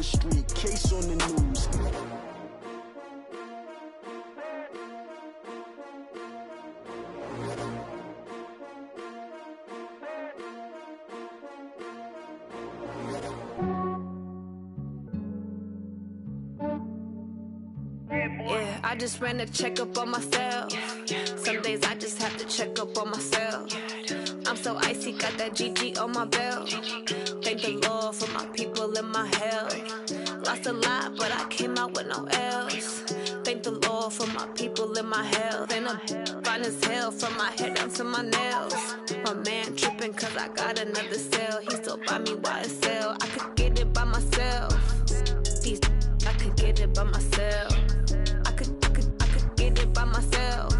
the street, case on the news. Yeah, I just ran a checkup on myself. Some days I just have to check up on myself. I'm so icy, got that GG on my belt. Thank the Lord for my people and my health. Lost a lot, but I came out with no L's. Thank the Lord for my people and my health. And I'm fine as hell from my head down to my nails. My man tripping cause I got another cell. He still buy me YSL. I could get it by myself. These I could get it by myself. I could get it by myself.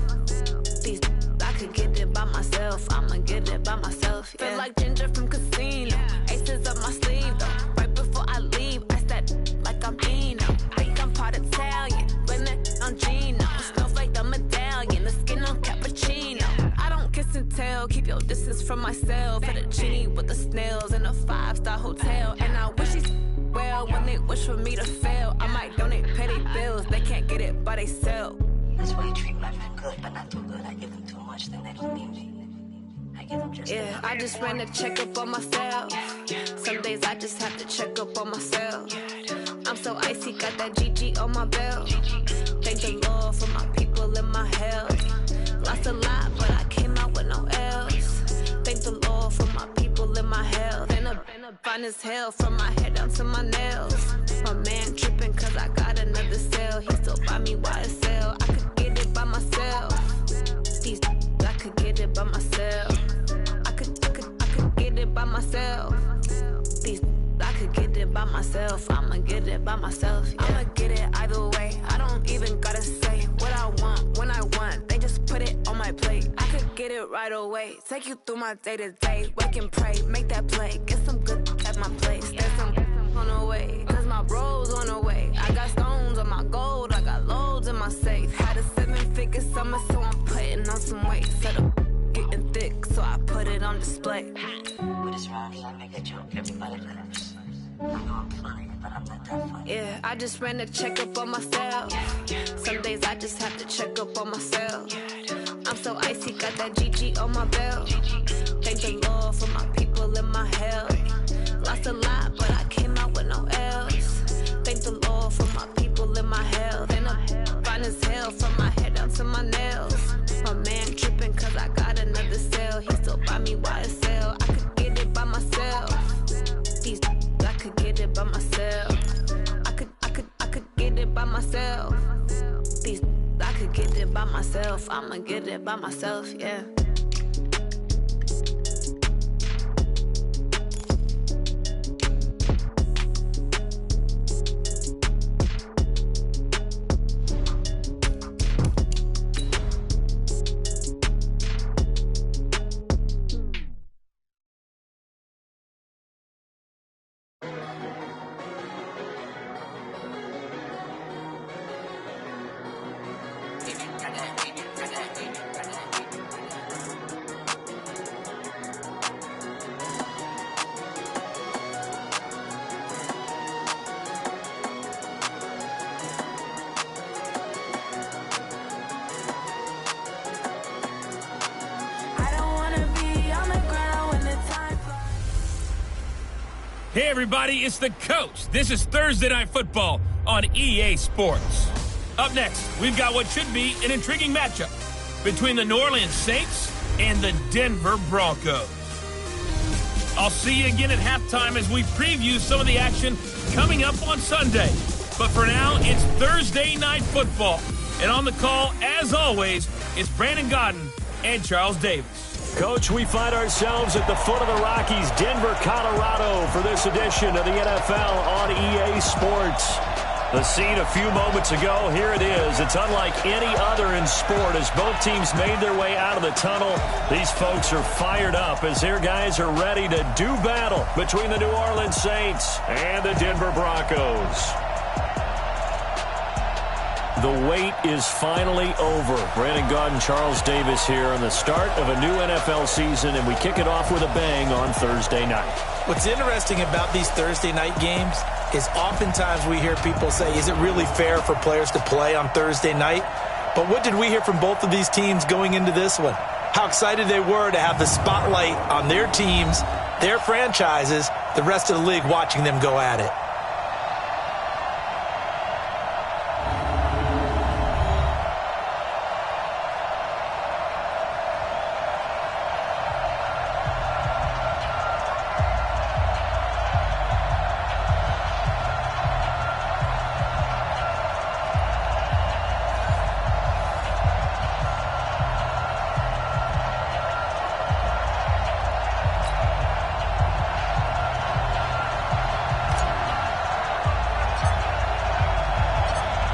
These I could get it by myself. I'ma get it by myself. Yeah. Feel like Ginger from Casino. Aces up my sleeve though. Right before I leave, I step like I'm Dino. Think I'm part Italian, blame that on Gino. Smells like the medallion, the skin on cappuccino. I don't kiss and tell, keep your distance from myself. Fettuccine with the snails in a 5-star hotel. And I wish he's well when they wish for me to fail. I might donate petty bills, they can't get it by they sell. That's why you treat my friend good, but not too good. I give them too much, then they don't need me. I give them just yeah, I just ran a checkup on myself. Some days I just have to check up on myself. I'm so icy, got that GG on my belt. Thank the Lord for my people and my health. Lost a lot, but I came out with no L's. Thank the Lord for my people and my health. And I'm fine as hell from my head down to my nails. My man tripping cause I got another cell. He still buy me YSL. I could get it by myself. These I could get it by myself. I could get it by myself. These I could get it by myself. I'ma get it by myself. Yeah. I'ma get it either way. I don't even gotta say what I want when I want. They just put it on my plate. I could get it right away. Take you through my day to day. Wake and pray, make that play. Get some good at my place. There's some on the way, cause my bro's on the way. I got stones on my gold. I got loads in my safe. Had a 7-figure summer, so I'm putting on some weight. Set up getting thick, so I put it on display. What is wrong? I make a joke, everybody laughs. I know I'm funny, but I'm not that funny. Yeah, I just ran a checkup on myself. Some days I just have to check up on myself. I'm so icy, got that GG on my belt. Thank the Lord for my people and my health. Lost a lot, but I came out with no L's. Thank the Lord for my people and my health. And I'm fine as hell from my head down to my nails. My man tripping cause I got another cell. He still buy me YSL. I could get it by myself. These I could get it by myself. I could get it by myself. These I could get it by myself. I'ma get it by myself, yeah. Hey everybody, it's the Coach. This is Thursday Night Football on EA Sports. Up next, we've got what should be an intriguing matchup between the New Orleans Saints and the Denver Broncos. I'll see you again at halftime as we preview some of the action coming up on Sunday. But for now, it's Thursday Night Football. And on the call, as always, it's Brandon Godden and Charles Davis. Coach, we find ourselves at the foot of the Rockies, Denver, Colorado, for this edition of the NFL on EA Sports. The scene a few moments ago, here it is. It's unlike any other in sport as both teams made their way out of the tunnel. These folks are fired up as their guys are ready to do battle between the New Orleans Saints and the Denver Broncos. The wait is finally over. Brandon Gaudin, Charles Davis here on the start of a new NFL season, and we kick it off with a bang on Thursday night. What's interesting about these Thursday night games is oftentimes we hear people say, is it really fair for players to play on Thursday night? But what did we hear from both of these teams going into this one? How excited they were to have the spotlight on their teams, their franchises, the rest of the league watching them go at it.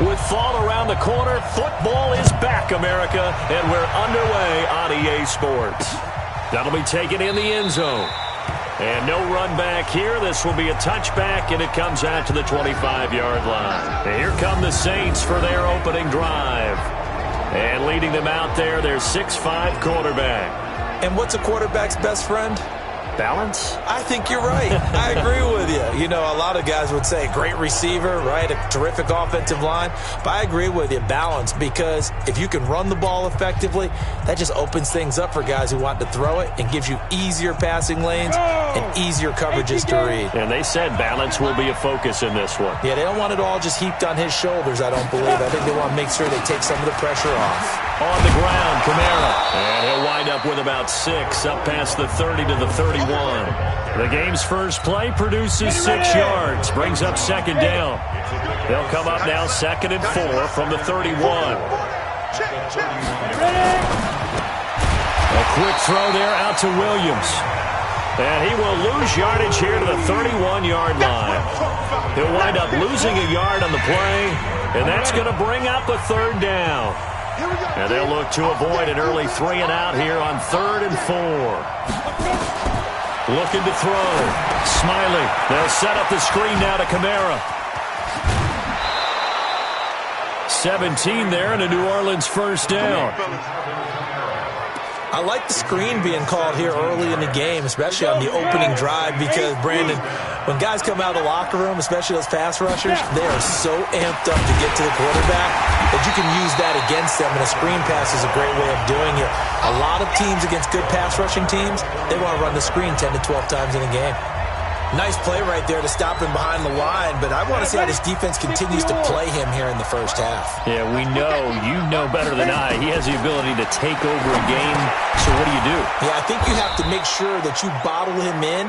With fall around the corner, football is back, America, and we're underway on EA Sports. That'll be taken in the end zone. And no run back here. This will be a touchback, and it comes out to the 25-yard line. And here come the Saints for their opening drive. And leading them out there, their 6'5" quarterback. And what's a quarterback's best friend? Balance? I think you're right. I agree with you. You know, a lot of guys would say great receiver, right? A terrific offensive line. But I agree with you, balance, because if you can run the ball effectively, that just opens things up for guys who want to throw it and gives you easier passing lanes and easier coverages to read. And they said balance will be a focus in this one. Yeah, they don't want it all just heaped on his shoulders, I don't believe. I think they want to make sure they take some of the pressure off. On the ground, Kamara. And he'll wind up with about 6, up past the 30 to the 31. The game's first play produces 6 yards, brings up second down. They'll come up now 2nd and 4 from the 31. A quick throw there out to Williams. And he will lose yardage here to the 31-yard line. He'll wind up losing a yard on the play, and that's going to bring up a 3rd down. And they'll look to avoid an early 3 and out here on 3rd and 4. Looking to throw. Smiley. They'll set up the screen now to Kamara. 17 there and a New Orleans first down. I like the screen being called here early in the game, especially on the opening drive, because, Brandon, when guys come out of the locker room, especially those pass rushers, they are so amped up to get to the quarterback that you can use that against them, and a screen pass is a great way of doing it. A lot of teams against good pass rushing teams, they want to run the screen 10 to 12 times in a game. Nice play right there to stop him behind the line, but I want to see how this defense continues to play him here in the first half. Yeah, we know, you know better than I, he has the ability to take over a game, so what do you do? Yeah, I think you have to make sure that you bottle him in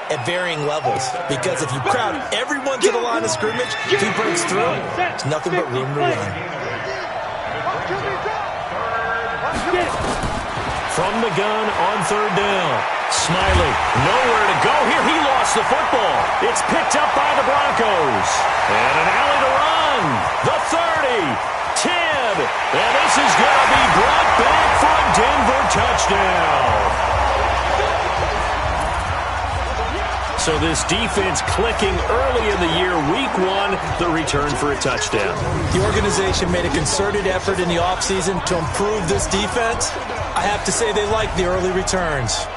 at varying levels, because if you crowd everyone to the line of scrimmage, if he breaks through, it's nothing but room to run. From the gun on 3rd down. Smiley, nowhere to go here. He lost the football. It's picked up by the Broncos. And an alley to run. The 30, 10. And this is going to be brought back for a Denver touchdown. So this defense clicking early in the year, week 1, the return for a touchdown. The organization made a concerted effort in the offseason to improve this defense. I have to say they like the early returns.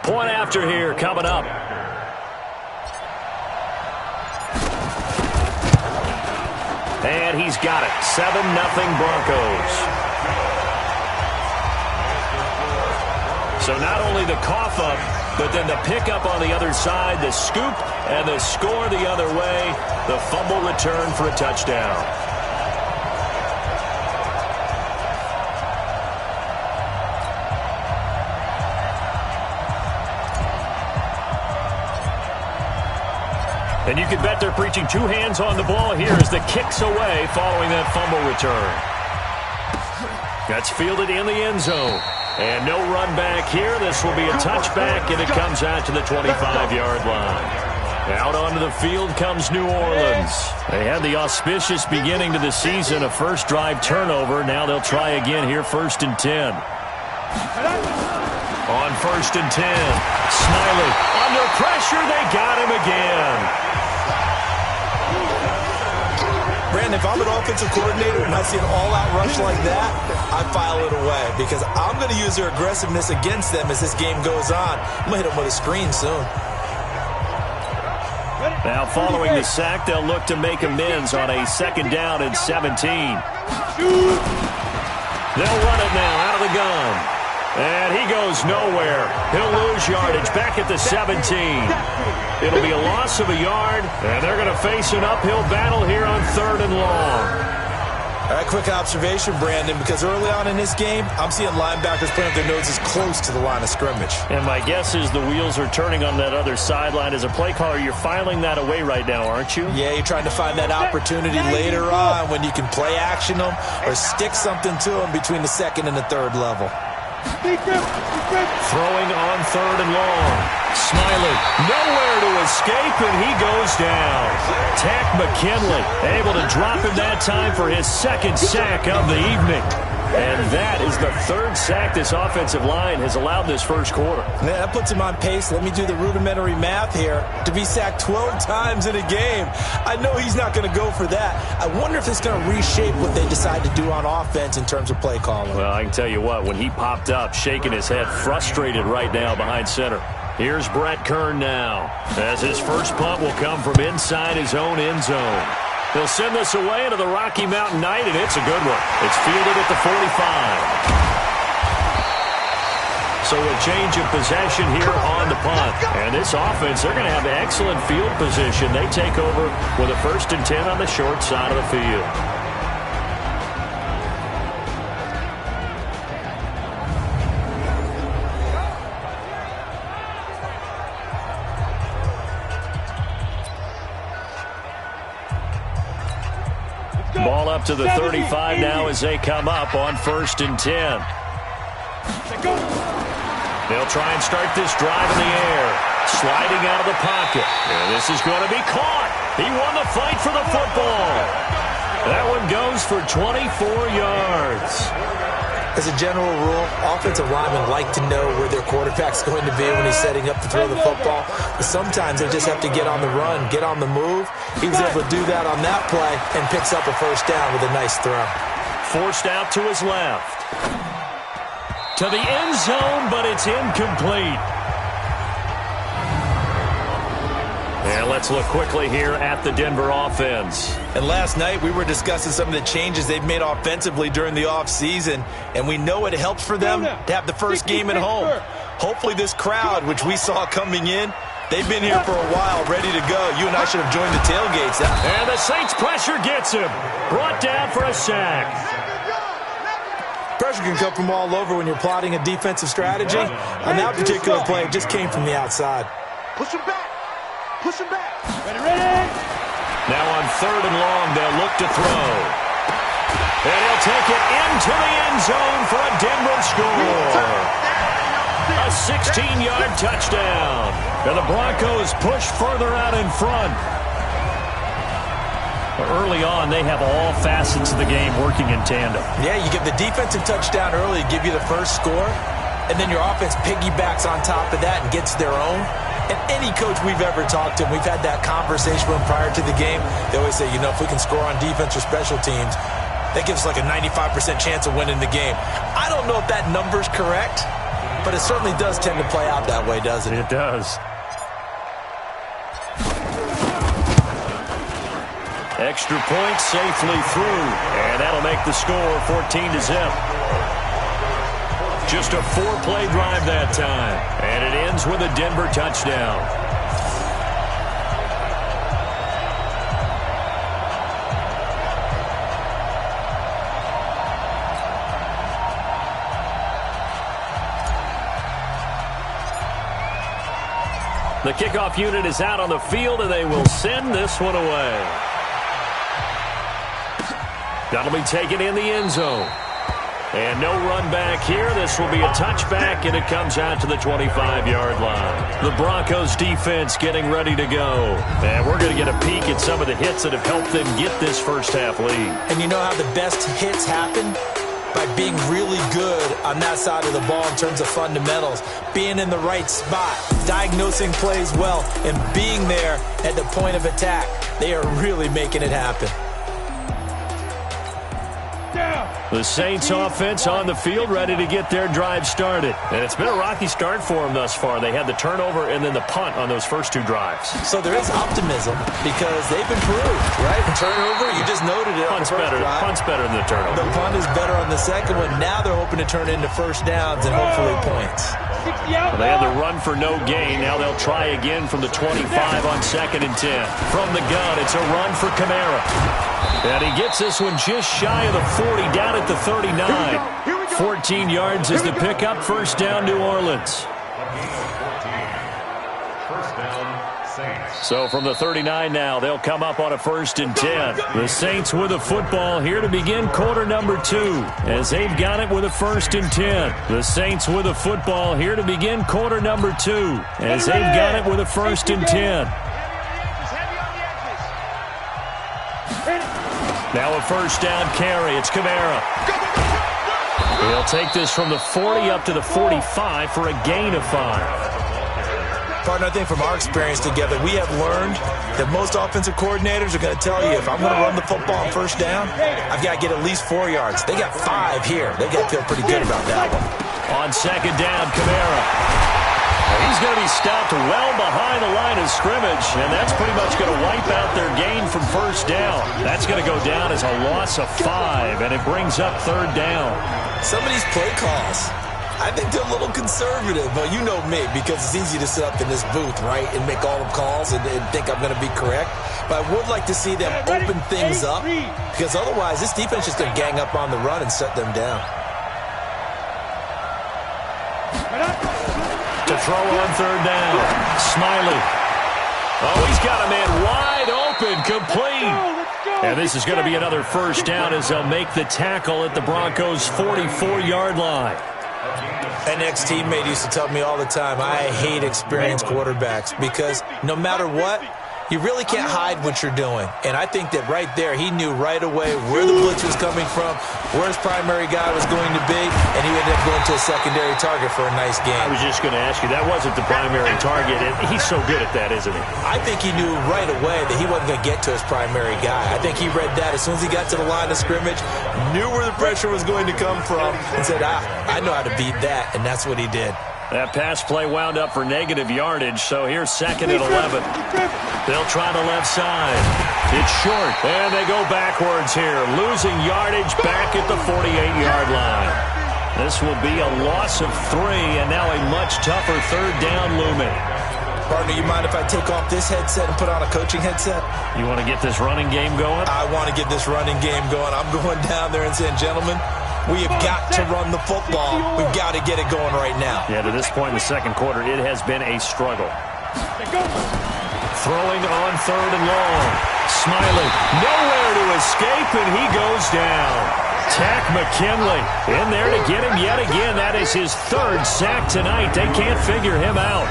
Point after here coming up. And he's got it. 7-0 Broncos. So not only the cough up, but then the pickup on the other side, the scoop, and the score the other way. The fumble return for a touchdown. And you can bet they're preaching 2 hands on the ball here as the kick's away following that fumble return. That's fielded in the end zone. And no run back here. This will be a touchback, and it comes out to the 25-yard line. Out onto the field comes New Orleans. They had the auspicious beginning to the season, a first drive turnover. Now they'll try again here, 1st and 10. On 1st and 10, Smiley under pressure. They got him again. Brandon, if I'm an offensive coordinator and I see an all-out rush like that, I file it away because I'm going to use their aggressiveness against them as this game goes on. I'm going to hit them with a screen soon. Now following the sack, they'll look to make amends on a 2nd down and 17. They'll run it now out of the gun. And he goes nowhere. He'll lose yardage back at the 17. It'll be a loss of a yard, and they're going to face an uphill battle here on 3rd and long. All right, quick observation, Brandon, because early on in this game, I'm seeing linebackers playing with their noses close to the line of scrimmage. And my guess is the wheels are turning on that other sideline. As a play caller, you're filing that away right now, aren't you? Yeah, you're trying to find that opportunity later on when you can play action them or stick something to them between the 2nd and the 3rd level. Throwing on 3rd and long. Smiley, nowhere to escape, and he goes down. Tack McKinley able to drop him that time for his 2nd sack of the evening. And that is the 3rd sack this offensive line has allowed this first quarter. Yeah, that puts him on pace. Let me do the rudimentary math here. To be sacked 12 times in a game, I know he's not going to go for that. I wonder if it's going to reshape what they decide to do on offense in terms of play calling. Well, I can tell you what, when he popped up, shaking his head, frustrated right now behind center. Here's Brett Kern now, as his first punt will come from inside his own end zone. He'll send this away into the Rocky Mountain Night, and it's a good one. It's fielded at the 45. So a change of possession here on the punt. And this offense, they're going to have excellent field position. They take over with a 1st and 10 on the short side of the field. Ball up to the 35 now as they come up on 1st and 10. They'll try and start this drive in the air. Sliding out of the pocket. And this is going to be caught. He won the fight for the football. That one goes for 24 yards. As a general rule, offensive linemen like to know where their quarterback's going to be when he's setting up to throw the football. But sometimes they just have to get on the run, get on the move. He was able to do that on that play and picks up a 1st down with a nice throw. Forced out to his left. To the end zone, but it's incomplete. And let's look quickly here at the Denver offense. And last night we were discussing some of the changes they've made offensively during the offseason, and we know it helps for them to have the first game at home. Hopefully this crowd, which we saw coming in, they've been here for a while, ready to go. You and I should have joined the tailgates. And the Saints pressure gets him. Brought down for a sack. Pressure can come from all over when you're plotting a defensive strategy. On that particular play, it just came from the outside. Push him back. Push him back. Ready. Now on 3rd and long, they'll look to throw. And he'll take it into the end zone for a Denver score. A 16-yard touchdown. And the Broncos push further out in front. Early on, they have all facets of the game working in tandem. Yeah, you get the defensive touchdown early, give you the first score, and then your offense piggybacks on top of that and gets their own. And any coach we've ever talked to, we've had that conversation with them prior to the game. They always say, you know, if we can score on defense or special teams, that gives us like a 95% chance of winning the game. I don't know if that number's correct, but it certainly does tend to play out that way, doesn't it? It does. Extra point safely through, and that'll make the score 14-0. Just a 4-play drive that time, and it ends with a Denver touchdown. The kickoff unit is out on the field, and they will send this one away. That'll be taken in the end zone. And no run back here. This will be a touchback, and it comes out to the 25-yard line. The Broncos defense getting ready to go. And we're going to get a peek at some of the hits that have helped them get this first-half lead. And you know how the best hits happen? By being really good on that side of the ball in terms of fundamentals, being in the right spot, diagnosing plays well, and being there at the point of attack. They are really making it happen. The Saints offense on the field, ready to get their drive started. And it's been a rocky start for them thus far. They had the turnover and then the punt on those first two drives. So there is optimism because they've improved, right? Turnover, you just noted it. Punt's better than the turnover. The punt is better on the second one. Now they're hoping to turn it into first downs and hopefully points. Well, they had the run for no gain. Now they'll try again from the 25 on 2nd and 10. From the gun, it's a run for Kamara. And he gets this one just shy of the 40, down at the 39. 14 yards is the pickup. First down, New Orleans. So from the 39 now, they'll come up on a 1st and 10. The Saints with a football here to begin quarter number 2, as they've got it with a 1st and 10. The Saints with a football here to begin quarter number 2, as they've got it with a 1st and 10. Now a first down carry. It's Kamara. He'll take this from the 40 up to the 45 for a gain of 5. Partner, I think from our experience together, we have learned that most offensive coordinators are going to tell you, if I'm going to run the football on first down, I've got to get at least 4 yards. They got 5 here. They've got to feel pretty good about that one. On 2nd down, Kamara. He's going to be stopped well behind the line of scrimmage, and that's pretty much going to wipe out their gain from first down. That's going to go down as a loss of 5, and it brings up 3rd down. Some of these play calls, I think they're a little conservative, but you know me, because it's easy to sit up in this booth, right, and make all the calls and think I'm going to be correct. But I would like to see them open things up, because otherwise this defense is going to gang up on the run and shut them down. To throw on 3rd down, Smiley. Oh, he's got a man wide open, complete. And this is going to be another first down as they'll make the tackle at the Broncos' 44-yard line. An ex-teammate used to tell me all the time, I hate experienced quarterbacks because no matter what, you really can't hide what you're doing. And I think that right there, he knew right away where the blitz was coming from, where his primary guy was going to be, and he ended up going to a secondary target for a nice game. I was just going to ask you, that wasn't the primary target. He's so good at that, isn't he? I think he knew right away that he wasn't going to get to his primary guy. I think he read that as soon as he got to the line of scrimmage, knew where the pressure was going to come from, and said, I know how to beat that, and that's what he did. That pass play wound up for negative yardage, so here's 2nd and 11. They'll try the left side. It's short, and they go backwards here, losing yardage back at the 48-yard line. This will be a loss of 3, and now a much tougher 3rd down looming. Partner, you mind if I take off this headset and put on a coaching headset? You want to get this running game going? I want to get this running game going. I'm going down there and saying, gentlemen, we have got to run the football. We've got to get it going right now. Yeah, to this point in the second quarter, it has been a struggle. Throwing on 3rd and long. Smiley, nowhere to escape, and he goes down. Tack McKinley in there to get him yet again. That is his 3rd sack tonight. They can't figure him out.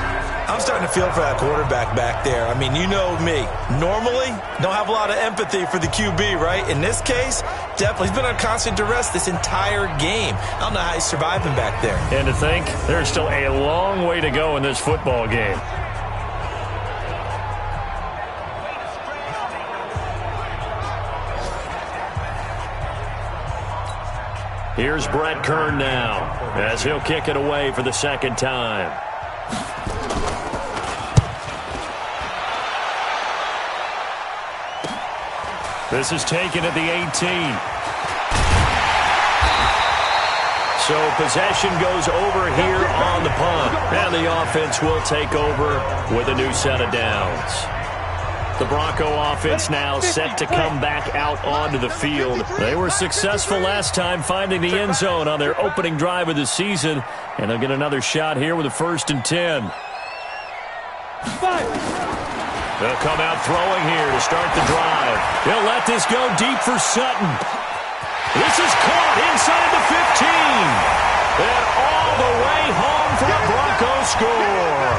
I'm starting to feel for that quarterback back there. I mean, you know me. Normally, don't have a lot of empathy for the QB, right? In this case, definitely. He's been on constant duress this entire game. I don't know how he's surviving back there. And to think, there's still a long way to go in this football game. Here's Brett Kern now, as he'll kick it away for the 2nd time. This is taken at the 18. So possession goes over here on the punt. And the offense will take over with a new set of downs. The Bronco offense now set to come back out onto the field. They were successful last time finding the end zone on their opening drive of the season. And they'll get another shot here with a 1st and 10. They'll come out throwing here to start the drive. They'll let this go deep for Sutton. This is caught inside the 15. And all the way home for a Broncos score.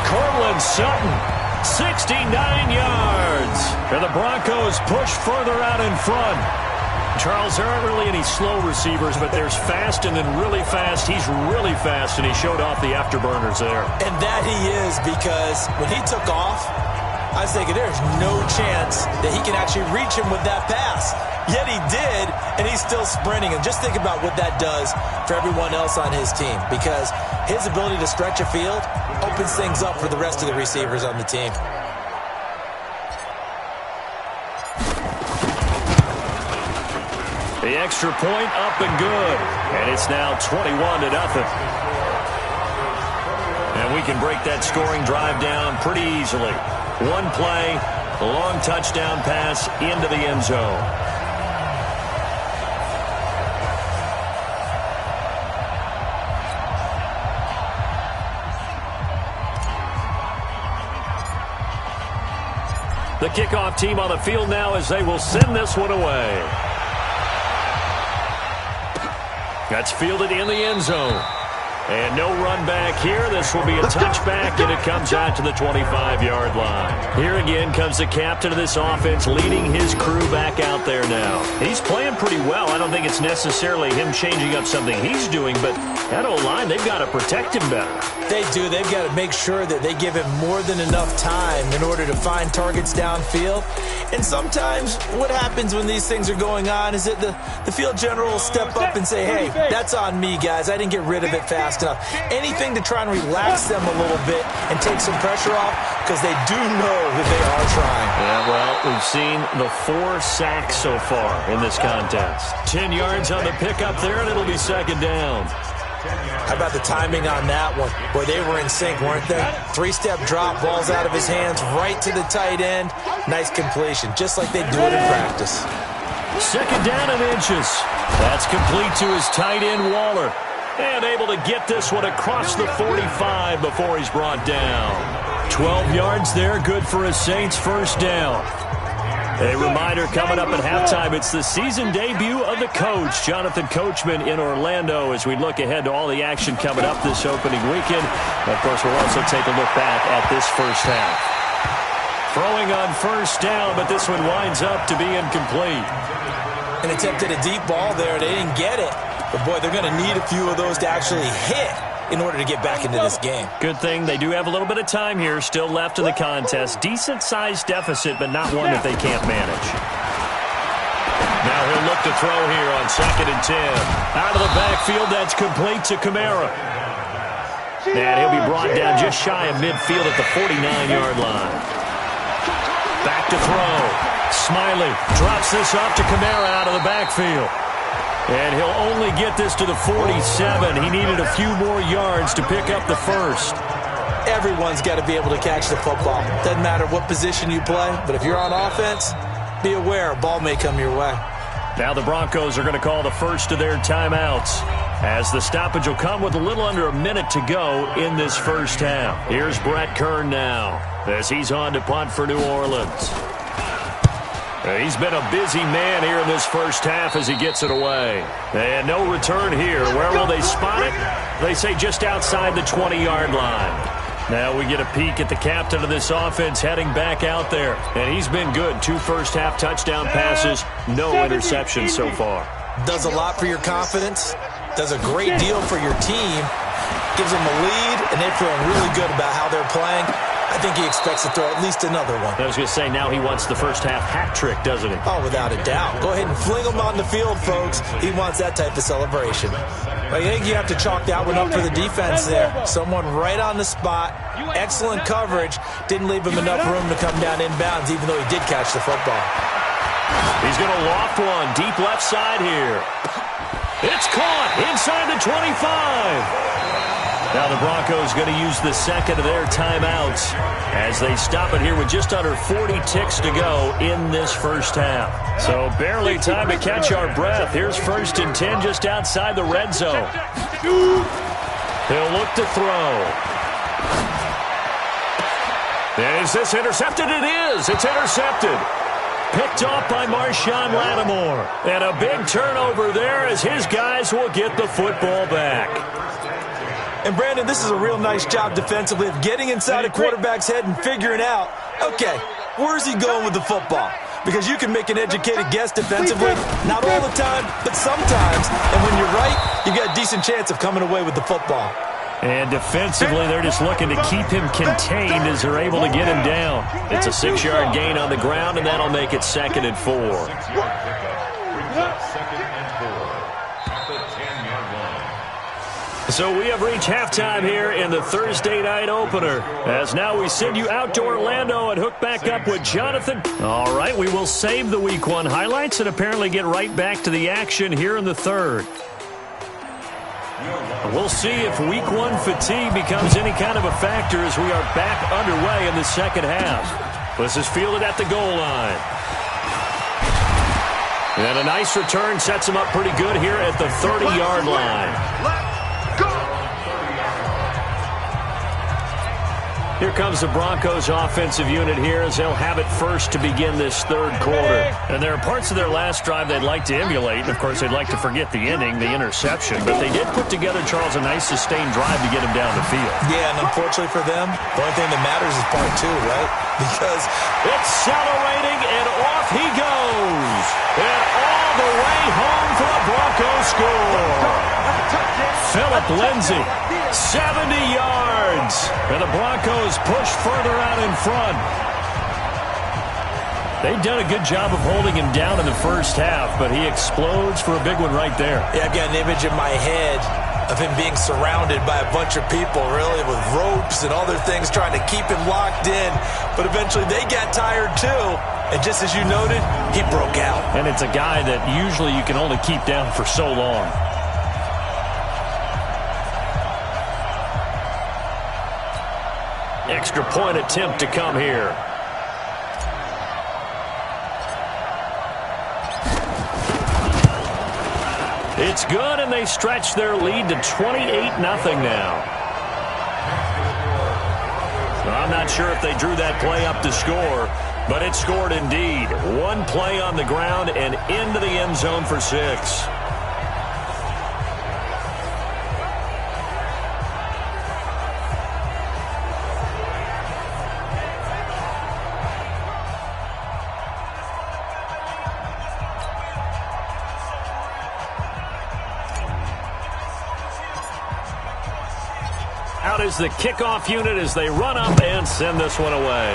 Cortland Sutton, 69 yards. And the Broncos push further out in front. Charles, there aren't really any slow receivers, but there's fast and then really fast. He's really fast, and he showed off the afterburners there. And that he is, because when he took off, I was thinking there's no chance that he can actually reach him with that pass. Yet he did, and he's still sprinting. And just think about what that does for everyone else on his team, because his ability to stretch a field opens things up for the rest of the receivers on the team. The extra point up and good. And it's now 21-0. And we can break that scoring drive down pretty easily. One play, a long touchdown pass into the end zone. The kickoff team on the field now as they will send this one away. That's fielded in the end zone. And no run back here. This will be a touchback, and it comes out to the 25-yard line. Here again comes the captain of this offense, leading his crew back out there now. He's playing pretty well. I don't think it's necessarily him changing up something he's doing, but that O-line, they've got to protect him better. They do. They've got to make sure that they give him more than enough time in order to find targets downfield. And sometimes what happens when these things are going on is that the field general will step up and say, hey, that's on me, guys. I didn't get rid of it fast enough. Anything to try and relax them a little bit and take some pressure off, because they do know that they are trying. Yeah, well, we've seen the 4 sacks so far in this contest. 10 yards on the pickup there, and it'll be second down. How about the timing on that one? Boy, they were in sync, weren't they? 3-step drop, balls out of his hands, right to the tight end. Nice completion, just like they do it in practice. Second down and inches. That's complete to his tight end, Waller. And able to get this one across the 45 before he's brought down. 12 yards there, good for his Saints first down. A reminder coming up at halftime, it's the season debut of the coach, Jonathan Coachman, in Orlando, as we look ahead to all the action coming up this opening weekend. And of course, we'll also take a look back at this first half. Throwing on first down, but this one winds up to be incomplete. An attempt at a deep ball there. They didn't get it. But, boy, they're going to need a few of those to actually hit in order to get back into this game. Good thing they do have a little bit of time here still left in the contest. Decent-sized deficit, but not one that they can't manage. Now he'll look to throw here on 2nd and 10. Out of the backfield, that's complete to Kamara. And he'll be brought down just shy of midfield at the 49-yard line. Back to throw. Smiley drops this off to Kamara out of the backfield. And he'll only get this to the 47. He needed a few more yards to pick up the first. Everyone's got to be able to catch the football. Doesn't matter what position you play, but if you're on offense, be aware a ball may come your way. Now the Broncos are going to call the first of their timeouts, as the stoppage will come with a little under a minute to go in this first half. Here's Brett Kern now, as he's on to punt for New Orleans. He's been a busy man here in this first half as he gets it away. And no return here. Where will they spot it? They say just outside the 20-yard line. Now we get a peek at the captain of this offense heading back out there. And he's been good. 2 first-half touchdown passes, no interceptions so far. Does a lot for your confidence. Does a great deal for your team. Gives them a lead, and they're feeling really good about how they're playing. I think he expects to throw at least another one. I was going to say, now he wants the first-half hat trick, doesn't he? Oh, without a doubt. Go ahead and fling him on the field, folks. He wants that type of celebration. I think you have to chalk that one up for the defense there. Someone right on the spot. Excellent coverage. Didn't leave him enough room to come down inbounds, even though he did catch the football. He's going to loft one deep left side here. It's caught inside the 25. Now the Broncos going to use the second of their timeouts as they stop it here with just under 40 ticks to go in this first half. So barely time to catch our breath. Here's 1st and 10 just outside the red zone. He'll look to throw. Is this intercepted? It is. It's intercepted. picked off by Marshawn Lattimore. And a big turnover there as his guys will get the football back. And, Brandon, this is a real nice job defensively of getting inside a quarterback's head and figuring out, okay, where's he going with the football? Because you can make an educated guess defensively, not all the time, but sometimes. And when you're right, you got a decent chance of coming away with the football. And defensively, they're just looking to keep him contained as they're able to get him down. It's a 6-yard gain on the ground, and that'll make it 2nd and 4. So we have reached halftime here in the Thursday night opener. As now we send you out to Orlando and hook back up with Jonathan. All right, we will save the Week 1 highlights and apparently get right back to the action here in the third. We'll see if Week 1 fatigue becomes any kind of a factor as we are back underway in the second half. This is fielded at the goal line. And a nice return sets him up pretty good here at the 30-yard line. Here comes the Broncos offensive unit here as they'll have it first to begin this third quarter. And there are parts of their last drive they'd like to emulate. And, of course, they'd like to forget the ending, the interception. But they did put together, Charles, a nice sustained drive to get him down the field. Yeah, and unfortunately for them, the only thing that matters is part 2, right? Because accelerating, and off he goes. And all the way home for a Broncos score. Phillip Lindsay, 70 yards. And the Broncos push further out in front. They've done a good job of holding him down in the first half, but he explodes for a big one right there. Yeah, I've got an image in my head of him being surrounded by a bunch of people, really, with ropes and other things trying to keep him locked in. But eventually they got tired too. And just as you noted, he broke out. And it's a guy that usually you can only keep down for so long. Extra point attempt to come here. It's good, and they stretch their lead to 28-0 now. I'm not sure if they drew that play up to score, but it scored indeed. One play on the ground and into the end zone for 6. Out is the kickoff unit as they run up and send this one away.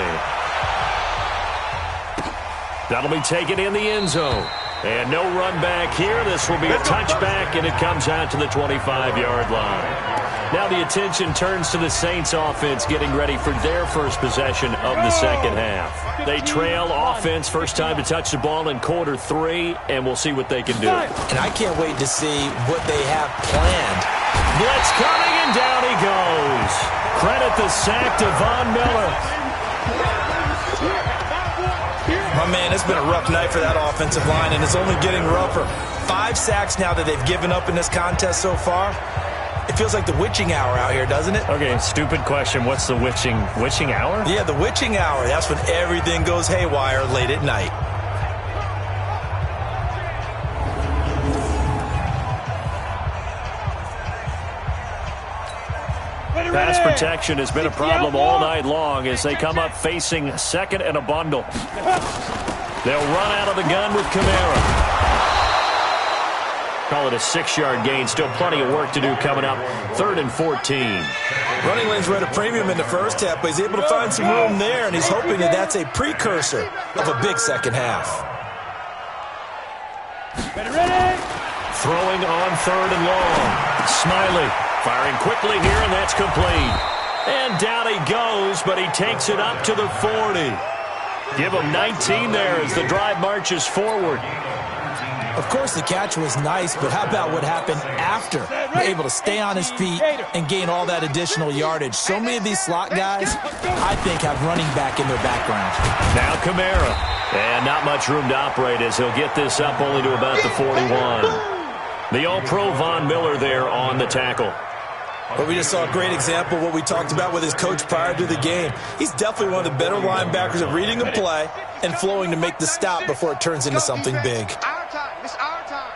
That'll be taken in the end zone. And no run back here. This will be a touchback, and it comes out to the 25-yard line. Now the attention turns to the Saints offense getting ready for their first possession of the second half. They trail offense, first time to touch the ball in quarter 3, and we'll see what they can do. And I can't wait to see what they have planned. Blitz coming, and down he goes. Credit the sack to Von Miller. My man, it's been a rough night for that offensive line, and it's only getting rougher. 5 sacks now that they've given up in this contest so far. It feels like the witching hour out here, doesn't it? Okay, stupid question. What's the witching hour? Yeah, the witching hour. That's when everything goes haywire late at night. Pass protection has been a problem all night long as they come up facing second and a bundle. They'll run out of the gun with Kamara. Call it a 6-yard gain. Still plenty of work to do coming up. 3rd and 14. Running lanes were at a premium in the first half, but he's able to find some room there, and he's hoping that that's a precursor of a big second half. Throwing on 3rd and long. Smiley firing quickly here, and that's complete. And down he goes, but he takes it up to the 40. Give him 19 there as the drive marches forward. Of course, the catch was nice, but how about what happened after? Able to stay on his feet and gain all that additional yardage. So many of these slot guys, I think, have running back in their background. Now Kamara. And not much room to operate as he'll get this up only to about the 41. The All-Pro Von Miller there on the tackle. But we just saw a great example of what we talked about with his coach prior to the game. He's definitely one of the better linebackers at reading a play and flowing to make the stop before it turns into something big. Our time. It's our time.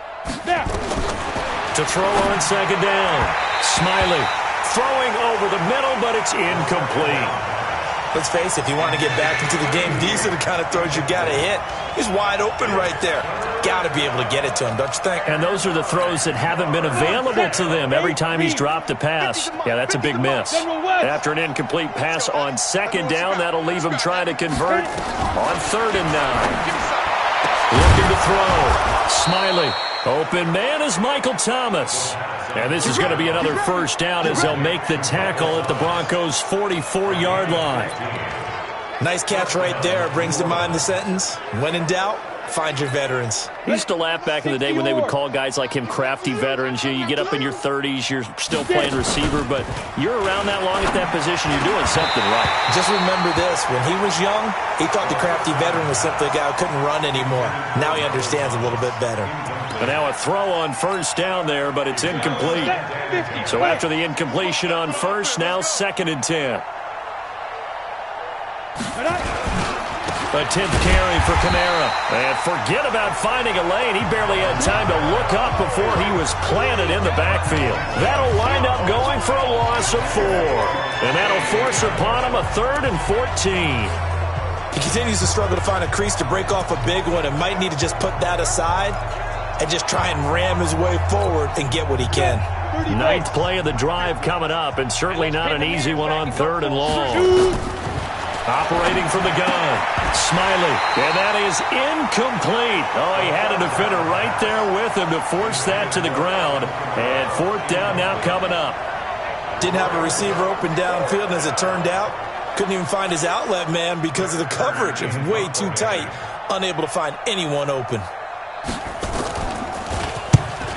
To throw on second down. Smiley throwing over the middle, but it's incomplete. Let's face it, if you want to get back into the game, these are the kind of throws you got to hit. He's wide open right there. Got to be able to get it to him, don't you think? And those are the throws that haven't been available to them every time he's dropped a pass. Yeah, that's a big miss. After an incomplete pass on second down, that'll leave him trying to convert on 3rd and 9. Looking to throw. Smiley. Open man is Michael Thomas. And this is going to be another first down as they'll make the tackle at the Broncos' 44-yard line. Nice catch right there. Brings to mind the sentence, when in doubt, find your veterans. I used to laugh back in the day when they would call guys like him crafty veterans. You get up in your 30s, you're still playing receiver, but you're around that long at that position, you're doing something right. Just remember this. When he was young, he thought the crafty veteran was simply a guy who couldn't run anymore. Now he understands a little bit better. And now a throw on first down there, but it's incomplete. So after the incompletion on first, now 2nd and 10. A 10th carry for Kamara. And forget about finding a lane. He barely had time to look up before he was planted in the backfield. That'll wind up going for a loss of 4. And that'll force upon him a 3rd and 14. He continues to struggle to find a crease to break off a big one and might need to just put that aside and just try and ram his way forward and get what he can. 9th play of the drive coming up, and certainly not an easy one on 3rd and long. Operating from the gun. Smiley. And that is incomplete. Oh, he had a defender right there with him to force that to the ground. And 4th down now coming up. Didn't have a receiver open downfield, and as it turned out, couldn't even find his outlet man because of the coverage. It was way too tight. Unable to find anyone open.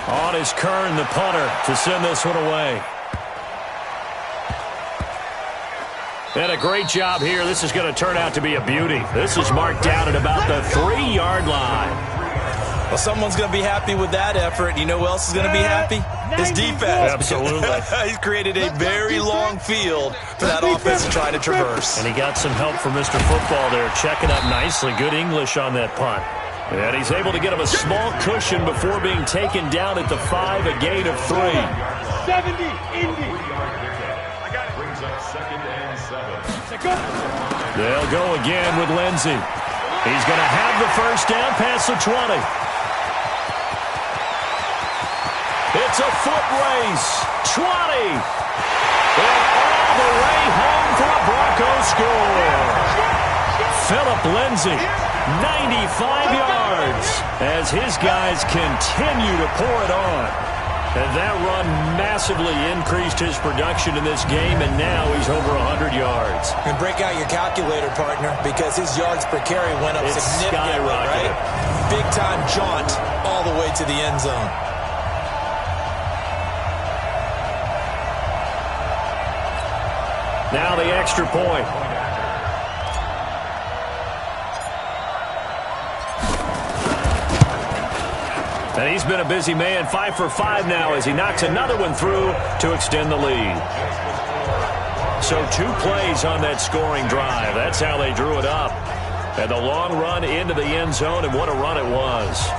On is Kern, the punter, to send this one away. And a great job here. This is going to turn out to be a beauty. This is marked down at about the 3-yard line. Well, someone's going to be happy with that effort. You know who else is going to be happy? His defense. Absolutely. He's created a very long field for that offense to try to traverse. And he got some help from Mr. Football there, checking up nicely. Good English on that punt. And he's able to get him a small cushion before being taken down at the 5, a gain of 3. 70, Indy. They'll go again with Lindsey. He's going to have the first down past the 20. It's a foot race. 20. And all the way home for a Broncos score. Philip Lindsey, 95 yards, as his guys continue to pour it on. And that run massively increased his production in this game, and now he's over 100 yards. And break out your calculator, partner, because his yards per carry went up significantly, right? Big-time jaunt all the way to the end zone. Now the extra point. And he's been a busy man, 5 for 5 now as he knocks another one through to extend the lead. So 2 plays on that scoring drive. That's how they drew it up. And the long run into the end zone, and what a run it was.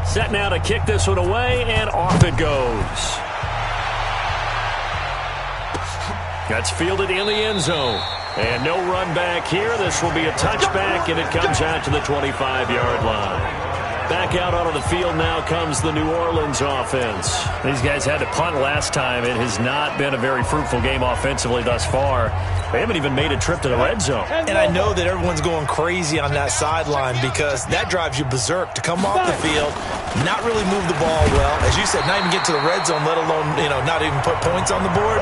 Set now to kick this one away, and off it goes. That's fielded in the end zone. And no run back here. This will be a touchback, and it comes out to the 25-yard line. Back out onto the field now comes the New Orleans offense. These guys had to punt last time. It has not been a very fruitful game offensively thus far. They haven't even made a trip to the red zone. And I know that everyone's going crazy on that sideline because that drives you berserk to come off the field, not really move the ball well. As you said, not even get to the red zone, let alone, not even put points on the board.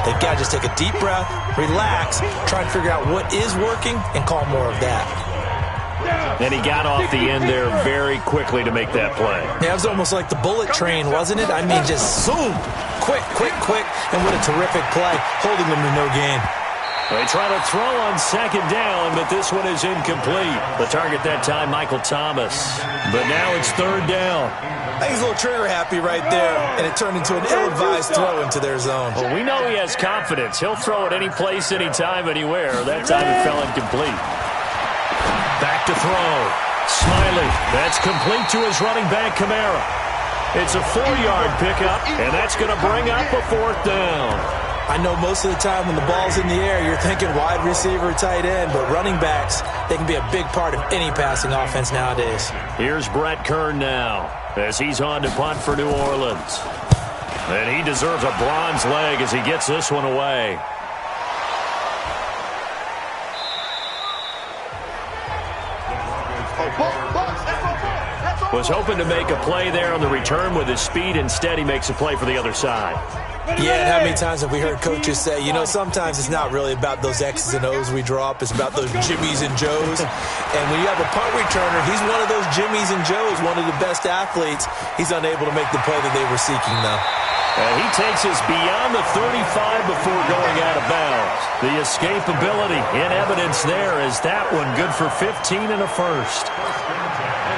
They've got to just take a deep breath, relax, try and figure out what is working, and call more of that. And he got off the end there very quickly to make that play. Yeah, it was almost like the bullet train, wasn't it? I mean, just zoom, quick, and what a terrific play, holding them to no gain. They try to throw on second down, but this one is incomplete. The target that time, Michael Thomas. But now it's third down. I think he's a little trigger happy right there, and it turned into an ill-advised throw into their zone. Well, we know he has confidence. He'll throw it any place, anytime, anywhere. That time it fell incomplete. Back to throw. Smiley. That's complete to his running back, Kamara. It's a 4-yard pickup, and that's going to bring up a fourth down. I know most of the time when the ball's in the air, you're thinking wide receiver, tight end, but running backs, they can be a big part of any passing offense nowadays. Here's Brett Kern now as he's on to punt for New Orleans. And he deserves a bronze leg as he gets this one away. Was hoping to make a play there on the return with his speed. Instead, he makes a play for the other side. Yeah, and how many times have we heard coaches say, you know, sometimes it's not really about those X's and O's we draw up. It's about those Jimmies and Joes. And when you have a punt returner, he's one of those Jimmies and Joes, one of the best athletes. He's unable to make the play that they were seeking, though. And he takes us beyond the 35 before going out of bounds. The escapability in evidence there is that one good for 15 and a first.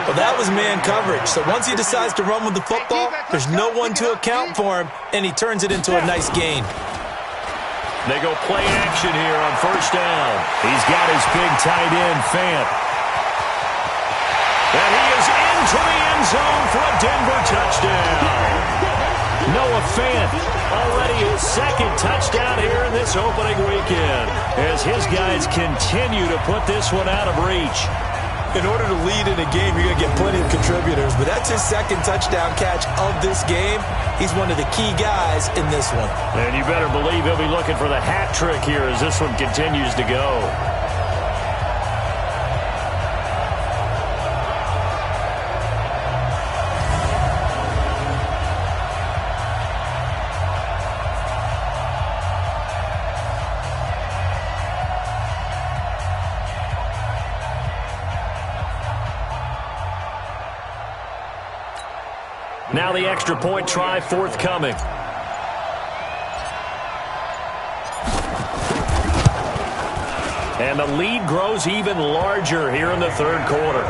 Well, that was man coverage. So once he decides to run with the football, there's no one to account for him, and he turns it into a nice gain. They go play action here on first down. He's got his big tight end, Fant. And he is into the end zone for a Denver touchdown. Noah Fant, already his second touchdown here in this opening weekend, as his guys continue to put this one out of reach. In order to lead in a game, you're going to get plenty of contributors, but that's his second touchdown catch of this game. He's one of the key guys in this one. And you better believe he'll be looking for the hat trick here as this one continues to go. Now the extra point try forthcoming. And the lead grows even larger here in the third quarter.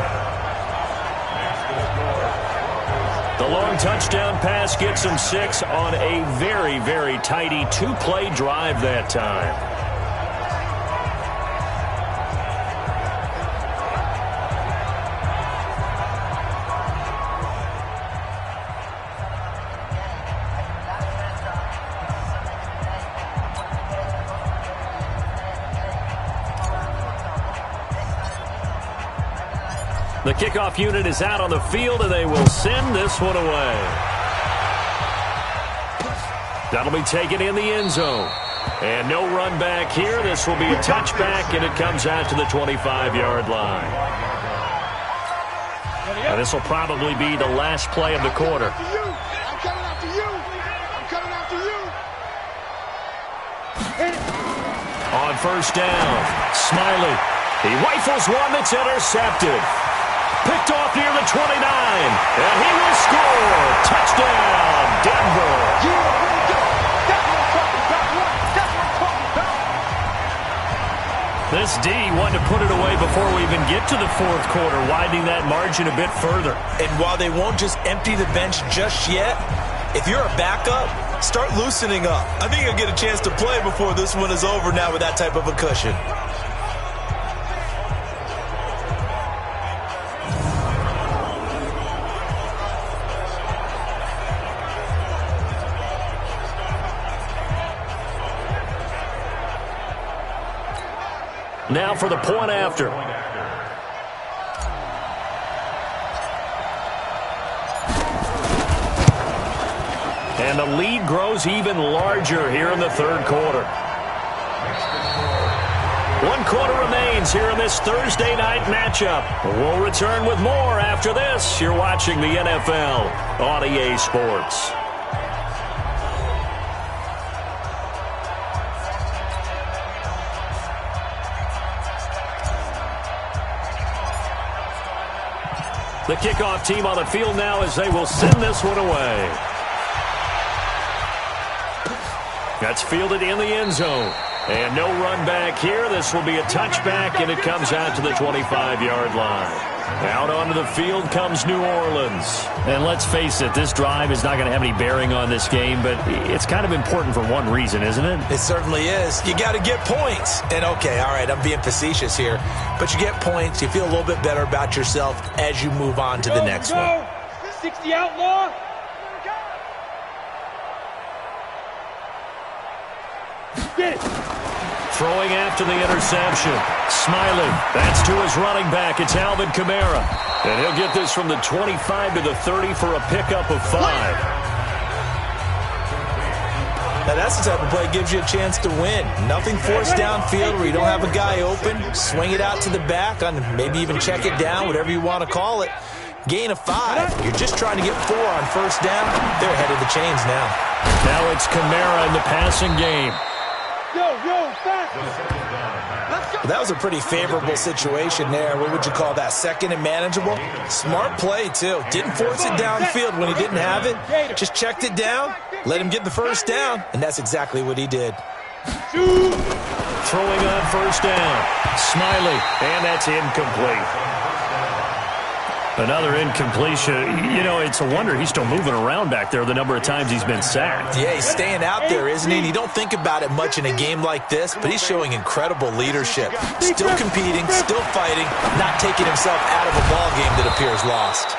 The long touchdown pass gets him 6 on a very, very tidy two-play drive that time. The kickoff unit is out on the field, and they will send this one away. That'll be taken in the end zone. And no run back here. This will be a touchback, and it comes out to the 25-yard line. And this will probably be the last play of the quarter. I'm coming after you. I'm coming after you. On first down, Smiley. He rifles one that's intercepted. Picked off near the 29, and he will score. Touchdown, Denver. This D wanted to put it away before we even get to the fourth quarter, widening that margin a bit further. And while they won't just empty the bench just yet, if you're a backup, start loosening up. I think you'll get a chance to play before this one is over now with that type of a cushion. Now for the point after. And the lead grows even larger here in the third quarter. 1 quarter remains here in this Thursday night matchup. We'll return with more after this. You're watching the NFL on EA Sports. The kickoff team on the field now as they will send this one away. That's fielded in the end zone. And no run back here. This will be a touchback, and it comes out to the 25-yard line. Out onto the field comes New Orleans. And let's face it, this drive is not going to have any bearing on this game, but it's kind of important for one reason, isn't it? It certainly is. You got to get points. And, okay, all right, I'm being facetious here, but you get points. You feel a little bit better about yourself as you move on to the next one. 60 outlaw. Get it. Throwing after the interception. Smiley. That's to his running back. It's Alvin Kamara. And he'll get this from the 25 to the 30 for a pickup of 5. Now, that's the type of play that gives you a chance to win. Nothing forced downfield where you don't have a guy open. Swing it out to the back, on maybe even check it down, whatever you want to call it. Gain of 5. You're just trying to get 4 on first down. They're ahead of the chains now. Now it's Kamara in the passing game. Well, that was a pretty favorable situation there. What would you call that? Second and manageable? Smart play, too. Didn't force it downfield when he didn't have it. Just checked it down, let him get the first down, and that's exactly what he did. Throwing on first down. Smiley, and that's incomplete. Another incompletion. You know, it's a wonder he's still moving around back there the number of times he's been sacked. Yeah, he's staying out there, isn't he? And you don't think about it much in a game like this, but he's showing incredible leadership. Still competing, still fighting, not taking himself out of a ball game that appears lost.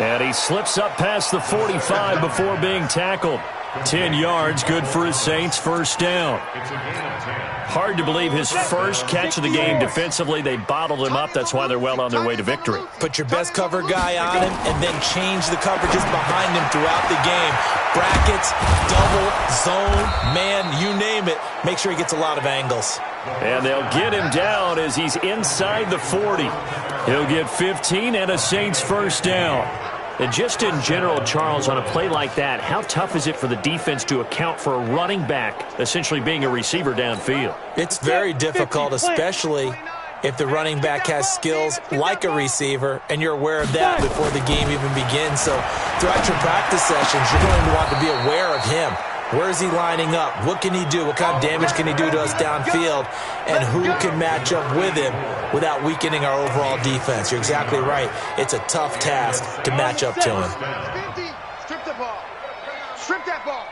And he slips up past the 45 before being tackled. 10 yards, good for his Saints, first down. Hard to believe his first catch of the game defensively. They bottled him up. That's why they're well on their way to victory. Put your best cover guy on him and then change the coverages behind him throughout the game. Brackets, double, zone, man, you name it. Make sure he gets a lot of angles. And they'll get him down as he's inside the 40. He'll get 15 and a Saints first down. And just in general, Charles, on a play like that, how tough is it for the defense to account for a running back essentially being a receiver downfield? It's very difficult, especially if the running back has skills like a receiver, and you're aware of that before the game even begins. So throughout your practice sessions, you're going to want to be aware of him. Where is he lining up? What can he do? What kind of damage can he do to us downfield? And who can match up with him without weakening our overall defense? You're exactly right. It's a tough task to match up to him. Strip the ball. Strip that ball.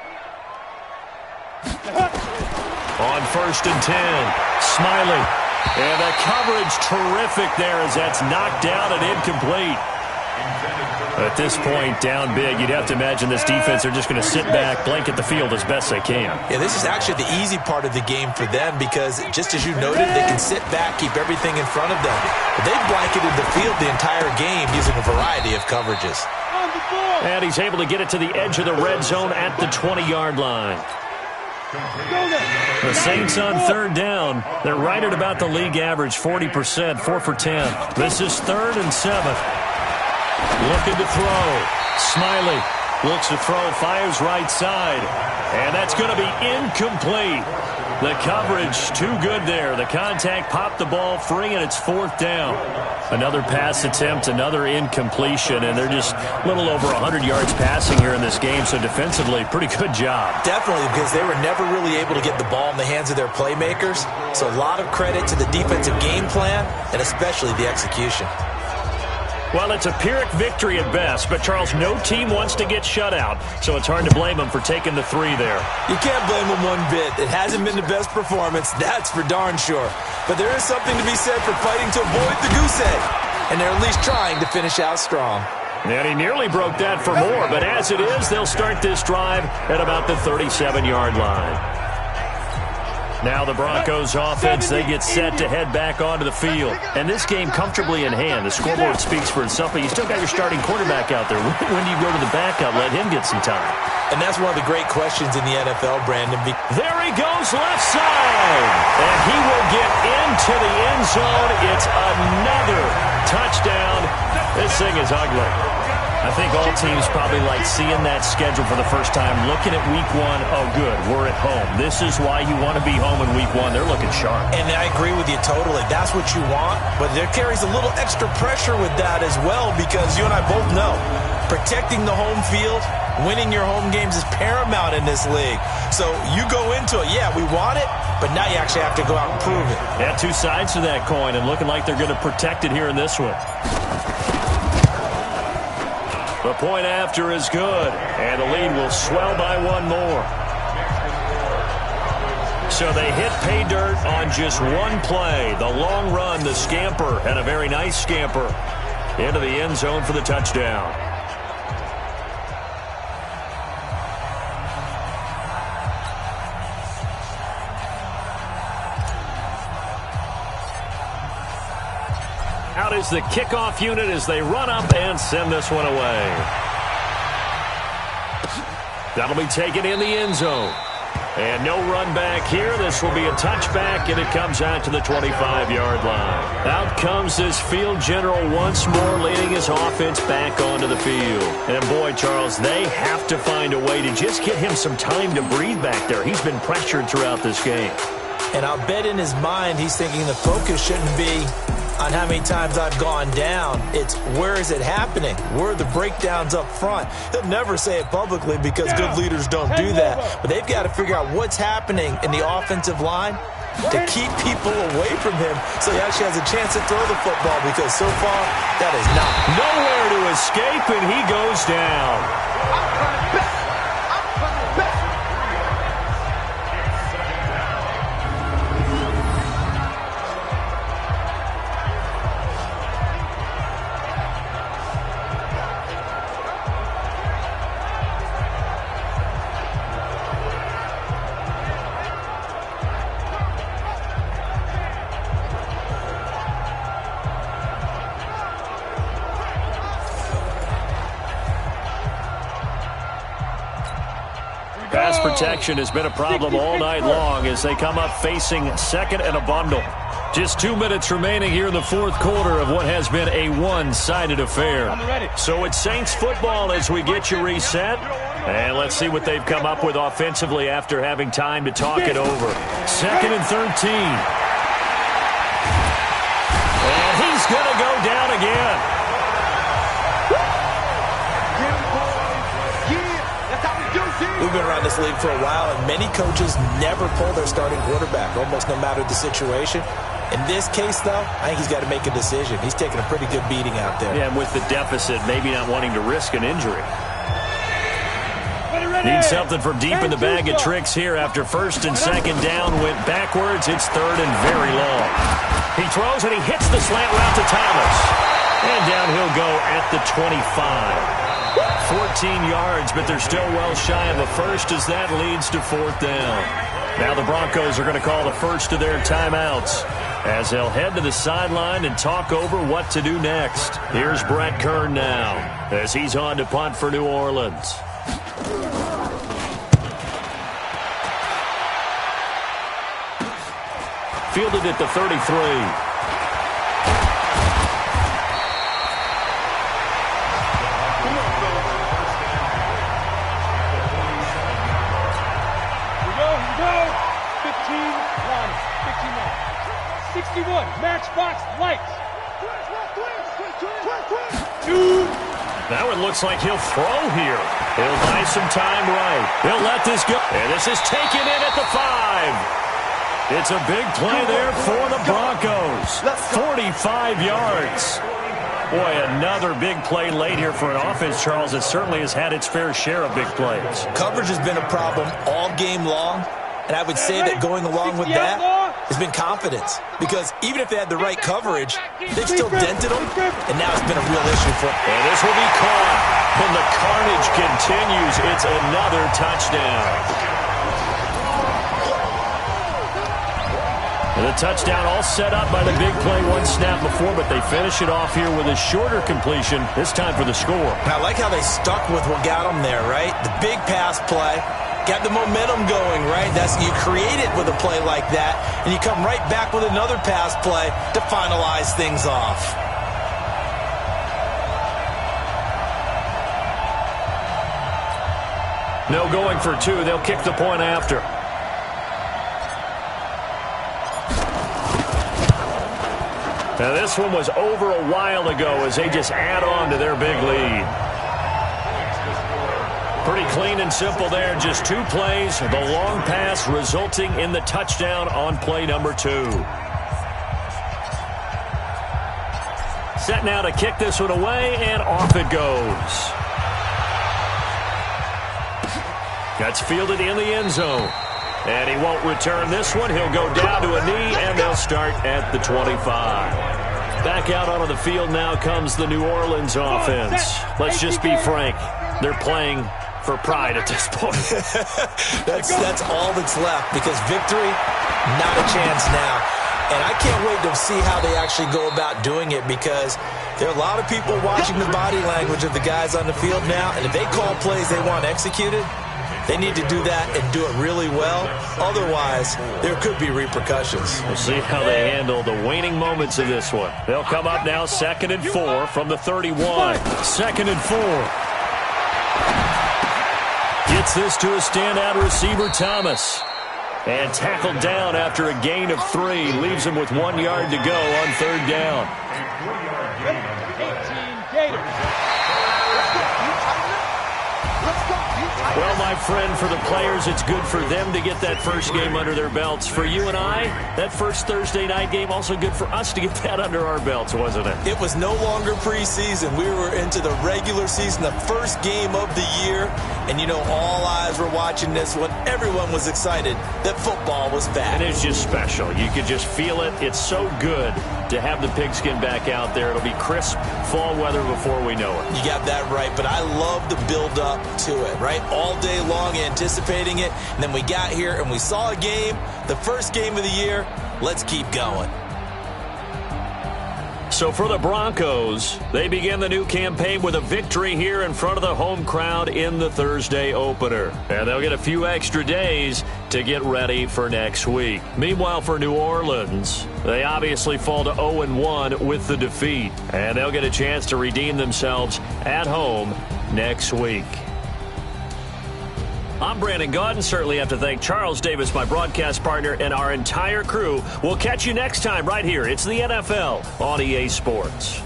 On first and 10, Smiley. And the coverage terrific there as that's knocked down and incomplete. At this point, down big, you'd have to imagine this defense are just going to sit back, blanket the field as best they can. Yeah, this is actually the easy part of the game for them because, just as you noted, they can sit back, keep everything in front of them. But they've blanketed the field the entire game using a variety of coverages. And he's able to get it to the edge of the red zone at the 20-yard line. The Saints on third down. They're right at about the league average, 40%, 4 for 10. This is 3rd and 7. Looking to throw. Smiley looks to throw, fires right side. And that's going to be incomplete. The coverage too good there. The contact popped the ball free, and it's 4th down. Another pass attempt, another incompletion, and they're just a little over 100 yards passing here in this game, so defensively, pretty good job. Definitely, because they were never really able to get the ball in the hands of their playmakers. So a lot of credit to the defensive game plan, and especially the execution. Well, it's a Pyrrhic victory at best, but, Charles, no team wants to get shut out, so it's hard to blame them for taking the 3 there. You can't blame them one bit. It hasn't been the best performance, that's for darn sure. But there is something to be said for fighting to avoid the goose egg, and they're at least trying to finish out strong. And he nearly broke that for more, but as it is, they'll start this drive at about the 37-yard line. Now the Broncos offense, they get set to head back onto the field. And this game comfortably in hand. The scoreboard speaks for itself, but you still got your starting quarterback out there. When do you go to the backup? Let him get some time. And that's one of the great questions in the NFL, Brandon. There he goes, left side. And he will get into the end zone. It's another touchdown. This thing is ugly. I think all teams probably like seeing that schedule for the first time, looking at week 1. Oh, good, we're at home. This is why you want to be home in week 1. They're looking sharp. And I agree with you totally. That's what you want, but there carries a little extra pressure with that as well because you and I both know Protecting the home field, winning your home games is paramount in this league. So you go into it, yeah, we want it, but now you actually have to go out and prove it. Yeah, two sides to that coin, and looking like they're going to protect it here in this one. The point after is good, and the lead will swell by one more. So they hit pay dirt on just one play. The long run, the scamper, and a very nice scamper into the end zone for the touchdown. Out is the kickoff unit as they run up and send this one away. That'll be taken in the end zone. And no run back here. This will be a touchback, and it comes out to the 25-yard line. Out comes this field general once more, leading his offense back onto the field. And boy, Charles, they have to find a way to just get him some time to breathe back there. He's been pressured throughout this game. And I'll bet in his mind he's thinking the focus shouldn't be on how many times I've gone down. It's where is it happening? Where are the breakdowns up front? He'll never say it publicly because good leaders don't do that. But they've got to figure out what's happening in the offensive line to keep people away from him so he actually has a chance to throw the football, because so far that is not. Nowhere to escape, and he goes down. Pass protection has been a problem all night long as they come up facing second and a bundle. Just 2 minutes remaining here in the fourth quarter of what has been a one-sided affair. So it's Saints football as we get you reset. And let's see what they've come up with offensively after having time to talk it over. 2nd and 13. And he's going to go down again. We've been around this league for a while, and many coaches never pull their starting quarterback, almost no matter the situation. In this case, though, I think he's got to make a decision. He's taking a pretty good beating out there. Yeah, and with the deficit, maybe not wanting to risk an injury. Need something from deep in the bag of tricks here after 1st and 2nd down. Went backwards. It's 3rd and very long. He throws, and he hits the slant route to Thomas. And down he'll go at the 25. 14 yards, but they're still well shy of a first as that leads to 4th down. Now the Broncos are going to call the first of their timeouts as they'll head to the sideline and talk over what to do next. Here's Brett Kern now as he's on to punt for New Orleans. Fielded at the 33. Matchbox lights. Now it looks like he'll throw here. He'll buy some time right. He'll let this go. And this is taken in at the 5. It's a big play there for the Broncos. 45 yards. Boy, another big play late here for an offense, Charles, that certainly has had its fair share of big plays. Coverage has been a problem all game long, and I would say that going along with that has been confidence, because even if they had the right coverage, they've still dented them, and now it's been a real issue for them. And this will be caught, and the carnage continues. It's another touchdown. And the touchdown all set up by the big play one snap before, but they finish it off here with a shorter completion, this time for the score. And I like how they stuck with what got them there, right? The big pass play. Got the momentum going, right? You create it with a play like that, and you come right back with another pass play to finalize things off. No going for 2. They'll kick the point after. Now this one was over a while ago as they just add on to their big lead. Pretty clean and simple there. Just 2 plays. The long pass resulting in the touchdown on play number 2. Set now to kick this one away, and off it goes. That's fielded in the end zone. And he won't return this one. He'll go down to a knee, and they'll start at the 25. Back out onto the field now comes the New Orleans offense. Let's just be frank. They're playing for pride at this point. that's all that's left, because victory, not a chance now. And I can't wait to see how they actually go about doing it, because there are a lot of people watching the body language of the guys on the field now, and if they call plays they want executed, they need to do that and do it really well. Otherwise, there could be repercussions. We'll see how they handle the waning moments of this one. They'll come up now 2nd and 4 from the 31. 2nd and 4. Gets this to a standout receiver, Thomas. And tackled down after a gain of 3. Leaves him with 1 yard to go on 3rd down. 18 Gators. Well, my friend, for the players, it's good for them to get that first game under their belts. For you and I, that first Thursday night game, also good for us to get that under our belts, wasn't it? It was no longer preseason. We were into the regular season, the first game of the year. And, you know, all eyes were watching this one. Everyone was excited that football was back. And it's just special. You could just feel it. It's so good to have the pigskin back out there. It'll be crisp fall weather before we know it. You got that right, but I love the build-up to it, right? All day long anticipating it, and then we got here and we saw a game, the first game of the year. Let's keep going. So for the Broncos, they begin the new campaign with a victory here in front of the home crowd in the Thursday opener. And they'll get a few extra days to get ready for next week. Meanwhile, for New Orleans, they obviously fall to 0-1 with the defeat. And they'll get a chance to redeem themselves at home next week. I'm Brandon Gaudin. Certainly have to thank Charles Davis, my broadcast partner, and our entire crew. We'll catch you next time right here. It's the NFL on EA Sports.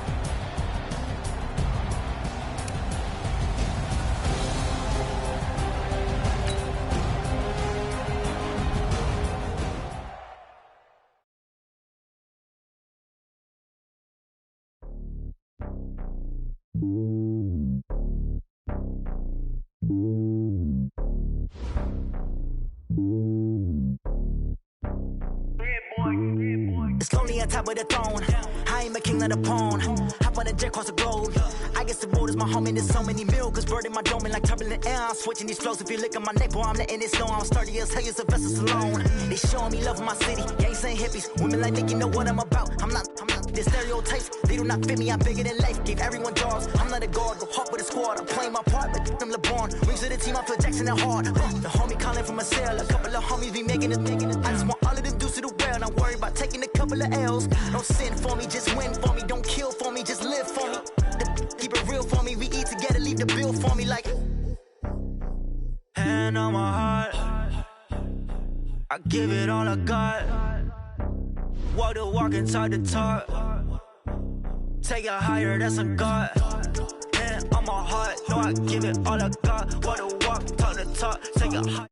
It's lonely on top of the throne. I ain't a king of the pawn. Hop on a jet across the globe. I guess the road is my home and there's so many milkers birding my dome and like turbulent air. I'm switching these flows. If you look at my neck, boy, I'm letting it snow. I'm sturdy as hell, as Sylvester Stallone. They showing me love in my city. Gangs ain't hippies. Women like Nick, you know what I'm about. I'm not the stereotypes. They do not fit me. I'm bigger than life. Gave everyone jobs. I'm not a guard. Go hard with a squad. I'm playing my part, but I'm LeBron. Rings to the team. I feel Jackson and hard. The homie calling from a cell. A couple of homies be making it. I just want all of them dudes to the well. Not worry about taking a couple of L's. Don't sin for me, just win for me. Don't kill for me, just live for me. Keep it real for me. We eat together, leave the bill for me like. Hand on my heart, I give it all I got. Walk the walk and talk the talk. Take it higher, that's a God. Hand on my heart, no, I give it all I got. Walk the walk, talk the talk. Take it higher.